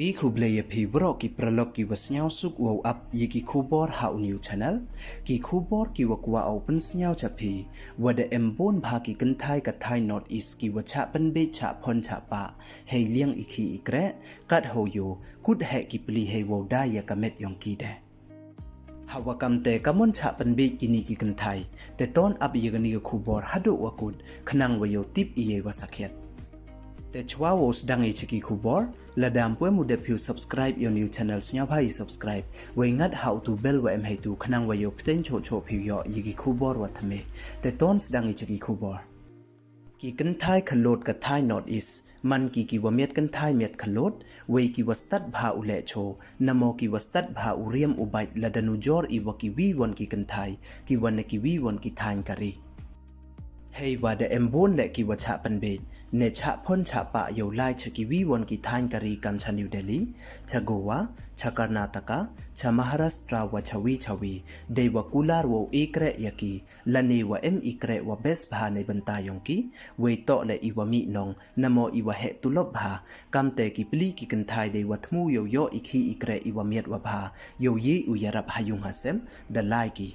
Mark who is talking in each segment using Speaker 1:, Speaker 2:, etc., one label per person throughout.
Speaker 1: อีคูเบลยพีบรอกีประลอกกีวัสเนียวสุกวอับยีกีคูบอร์ฮาวนิวชาแนลกีคูบอร์กีวักว่าเอาเป็นเนียวจะพีว่าเดเอ็มบอนพากีกันไทยกับไทยนอร์ทอีสกีวัชะเป็นเบชะพอนชะปะเฮเลียงอีคีอีกแร่กัดโฮโยกุดแหกีปลีเฮวได้ยากาเม็ดยองกีเดหาวกำเตกำมอนชะเป็นเบกินีกีกันไทยแต่ตอนอับยีกันนีคูบอร์ฮัดวกุดขนังวโยติบอีเยวาสักเฮตแต่ชัววอสดังไอชิกิคูบอร์และดามป่วยมุดเดพิว subscribe ยอนิว channel สเนียพาย subscribe ไว้งัด how to bell ว่าเอ็มให้ตูขนังวายกเต้นโชว์พิวยอยิกิคูบอร์วัฒเมแต่ตอนสดังไอชิกิคูบอร์กีกันไทยขลดกับไทย north east มันกีว่าเมียดกันไทยเมียดขลดเวกีวัสตัดบาอุเลโชนโมกีวัสตัดบาอุเรียมอุบัยและดานูจอร์อีวกีวีวันกีกันไทยกีวันกีวีวันกีไทยการีเฮว่าเดเอ็มบอนและกีวัชะปันเบเนชะพ้นชะปะอยู่ไล่ชะกีวีวันกีทานการีกันชนิวเดลีชะโกวาชะกานาตากาชะมหาราชตราวชวีชวีเดวกุลาร์วเอกเรยกีและเนวเอ็มอีเกรวเบสบาในบรรตายองกีเวโตและอีวามีนองนโมอีวะเฮตุลบบากำเตกิปลีกิกันไทยเดวทมูโยโยอีคีอีเกรอีวามีดวบาโยยีอุยรับหายุงหาเซมเดลไลกี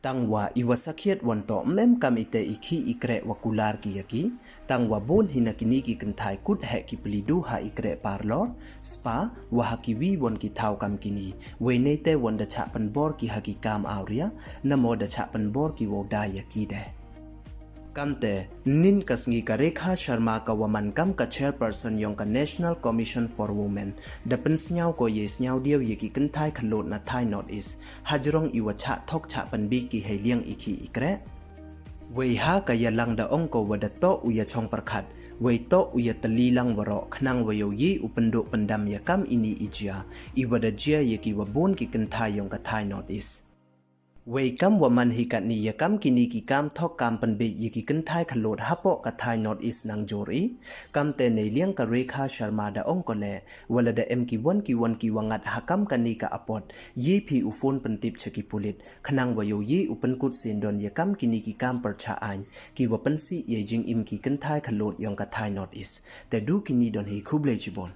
Speaker 1: ตั้งว่าอีวาสักเฮ็ดวันต่อเมมกำอิเตอีคีอีเกรวกุลาร์กียกีตั้งว่าบนหินักนิกิกันไทยกุดแหกิปลีดูหาอีเกรปาร์ลอร์สปาว่าฮักิวีวันกิเท้ากำกินีเวเนเตวันเดชะปันบอร์กิฮักิกามอาวเรียนโมเดชะปันบอร์กิวดายกีเดกำเตนินกัสงีกเรขาชาร์มากว่ามันกำกับ chairperson ยองกับ National Commission for Women เดเป็นสเนียวก็เยสเนียวเดียวยีกิกันไทยขลุ่นนาไทย North East ฮัจรองอีวชะทอกชะปันบีกิให้เลี้ยงอีคีอีเกรเวหากายลังดาองก็วดโตอุยชองประคัดเวโตอุยตลีลังวรอขนังวโยยีอุปันโดปันดามยากำอินีอิจยาอีวดเจียยกิวบุนกิกันไทยยองกับไทย North Eastเวกัมว่ามันฮิกัดนียกัมกินีกิกัมทอกกัมปันเบยกิกันไทยขลุ่นฮับปะกับไทย North East นังโจรีกัมเตในเลี้ยงกับเรขาชาร์มาดาองก็เลวลาดาเอ็มกิวันกิวังัดฮักกัมกันนีกับอปอดยีพีอุฟอนปันติบชกิปุลิตขนังวโยยีอุปันกุดเซนดอนยกัมกินีกิกัมประชาอันกิวปันซีเยจิงอิมกิกันไทยขลุ่นยองกับไทย North Eastแต่ดูกินีดอนฮีคูเบลจิบอน